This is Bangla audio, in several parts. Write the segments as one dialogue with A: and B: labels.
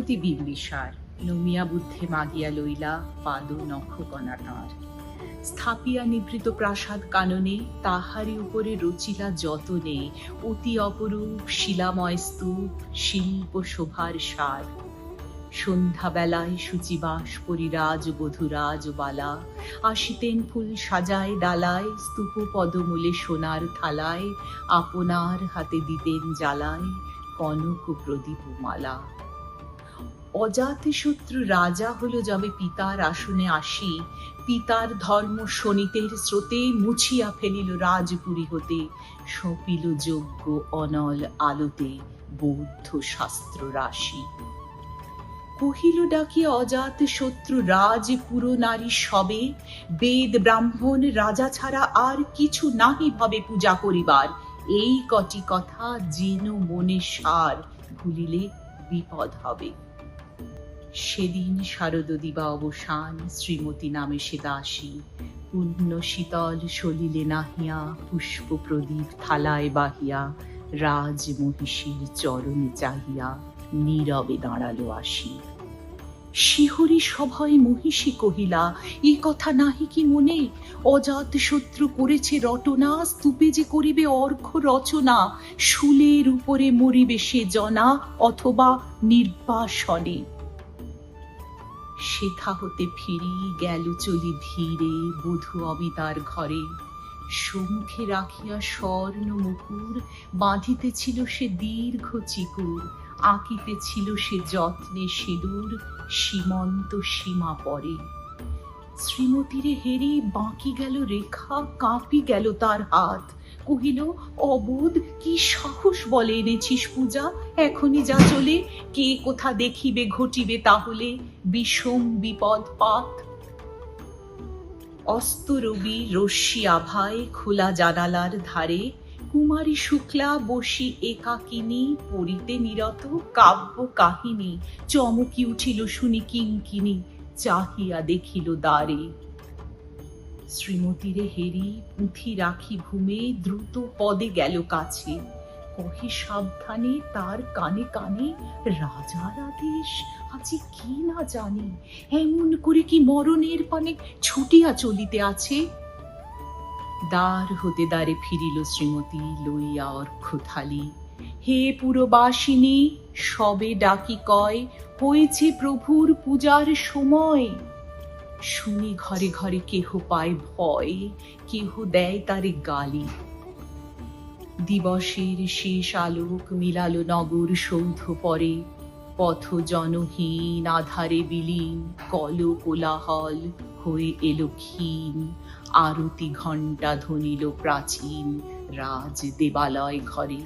A: শ্রীমতী বিম্বিসার নমিয়া বুদ্ধে মাগিয়া লইলা পাদ নখকণা তাঁর। স্থাপিয়া নিভৃত প্রাসাদ কাননে তাহারি উপরে রচিলা যতনে অতি অপরূপ শিলাময় স্তূপ শিল্প শোভার সার। সন্ধ্যাবেলায় শুচিবাস পরিরাজ বধূরাজ বালা আসিতেন ফুল সাজায় ডালায় স্তূপ পদমূলে সোনার থালায় আপনার হাতে দিতেন জ্বালায় কনক প্রদীপ মালা। অজাতশত্রু রাজা হলো যবে পিতার আসনে আসি পিতার ধর্ম শোণিতের স্রোতে মুছিয়া ফেলিল রাজপুরী হতে সপিল যজ্ঞ অনল আলোতে বৌদ্ধ শাস্ত্র রাশি। কহিল ডাকিয়া অজাত শত্রু রাজ পুরো নারী সবে বেদ ব্রাহ্মণ রাজা ছাড়া আর কিছু নাহি ভাবে পূজা করিবার। এই কটি কথা যেন মনে সার ভুলিলে বিপদ হবে। সেদিন শারদ দিবা অবসান শ্রীমতী নামে সে দাসী পূর্ণ শীতল সলিলে নাহিয়া পুষ্প প্রদীপ থালায় বাহিয়া রাজ মহিষীর চরণে চাহিয়া নীরবে দাঁড়ালো আসি। শিহরি সভয়ে মহিষী কহিলা এ কথা নাহি কি মনে অজাত শত্রু করেছে রটনা স্তূপে যে করিবে অর্ঘ রচনা শুলের উপরে মরিবে সে জনা অথবা নির্বাসনে। সেথা হতে ফিরি গেল চলি ধীরে বধূ অবিতার ঘরে সম্মুখে রাখিয়া স্বর্ণ মুকুর বাঁধিতেছিল সে দীর্ঘ চিকুর আঁকিতেছিল সে যত্নে সিঁদুর সীমন্ত সীমা পরে। শ্রীমতীরে হেরি বাঁকি গেল রেখা কাঁপি গেল তার হাত কহিল অবোধ কি সাহস বলে এনেছিস পূজা এখনই যা চলে কে কোথা দেখিবে ঘটিবে তাহলে বিষম বিপদ পাত। অস্ত রবি রশ্মি আভায় খোলা জানালার ধারে কুমারী শুক্লা বসি একাকিনী পড়িতে নিরত কাব্য কাহিনী চমকি উঠিল শুনি কিঙ্কিনী চাহিয়া দেখিল দ্বারে। শ্রীমতীরে হেরি পুঁথি রাখি ঘুমে দ্রুত পদে গেল কাছে কহে সাবধানে তার কানে কানে রাজার আদেশ আজি কি না জানি এমন করে কি মরণের পানে ছুটিয়া চলিতে আছে। দ্বার হতে দ্বারে ফিরিল শ্রীমতী লইয়া অর্ঘ্য থালি হে পুরবাসিনী সবে ডাকি কয় হয়েছে প্রভুর পূজার সময়। শুনি ঘরে ঘরে কেহ পায় ভয় কেহ দেয় তারে গালি। দিবসের শেষ আলোক মিলালো নগর সৌধ পরে পথ জনহীন আধারে বিলীন কল কোলাহল হয়ে এলো ক্ষীণ আরতি ঘণ্টা ধ্বনিল প্রাচীন রাজ দেবালয় ঘরে।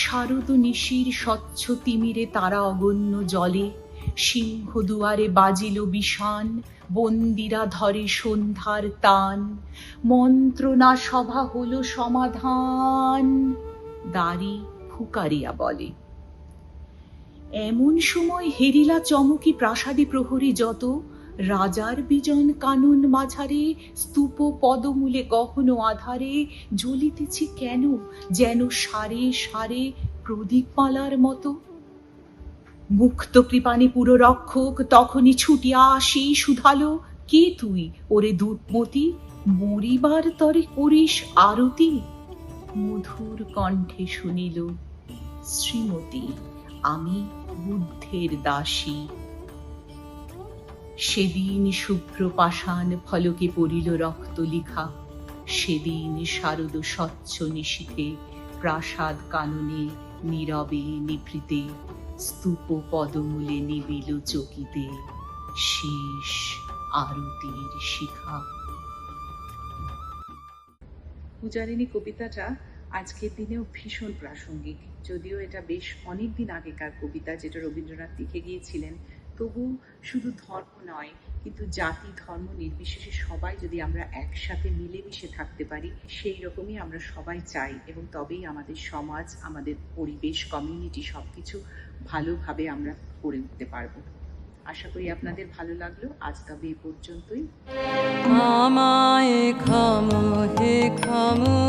A: শারদ নিশির স্বচ্ছ তিমিরে তারা অগণ্য জলে সিংহ দুয়ারে বাজিল বিষান বন্দিরা ধরে সন্ধ্যার তান মন্ত্রণা সভা হলো সমাধান দাঁড়ি ফুকারিয়া বলে। এমন সময় হেরিলা চমকি প্রাসাদী প্রহরী যত রাজার বিজন কানন মাঝারে স্তূপ পদমূলে গহন আধারে জ্বলিতেছে কেন যেন সারে সারে প্রদীপমালার মতো। মুক্ত কৃপানে পুররক্ষক তখনই ছুটিয়া আসি শুধালো কে তুই ওরে দূতমতি মরিবার তরে করিস আরতি। মধুর কণ্ঠে শুনিল শ্রীমতী আমি বুদ্ধের দাসী। সেদিন শুভ্র পাষাণ ফলকে পড়িল রক্ত লিখা সেদিন শারদ স্বচ্ছ নিশীথে প্রাসাদ কাননে নীরবে নিভৃতে স্তূপ পদমূলে নিবিল চকিতে শেষ আরতির শিখা।
B: পূজারিণী কবিতাটা আজকের দিনেও ভীষণ প্রাসঙ্গিক যদিও এটা বেশ অনেক দিন আগেকার কবিতা যেটা রবীন্দ্রনাথ লিখে গিয়েছিলেন তবু শুধু ধর্ম নয় কিন্তু জাতি ধর্ম নির্বিশেষে সবাই যদি আমরা একসাথে মিলেমিশে থাকতে পারি সেই রকমই আমরা সবাই চাই এবং তবেই আমাদের সমাজ আমাদের পরিবেশ কমিউনিটি সবকিছু ভালোভাবে আমরা গড়ে উঠতে পারবো। আশা করি আপনাদের ভালো লাগলো। আজ তবে এই পর্যন্তই।
C: আমায় খামো হে খামো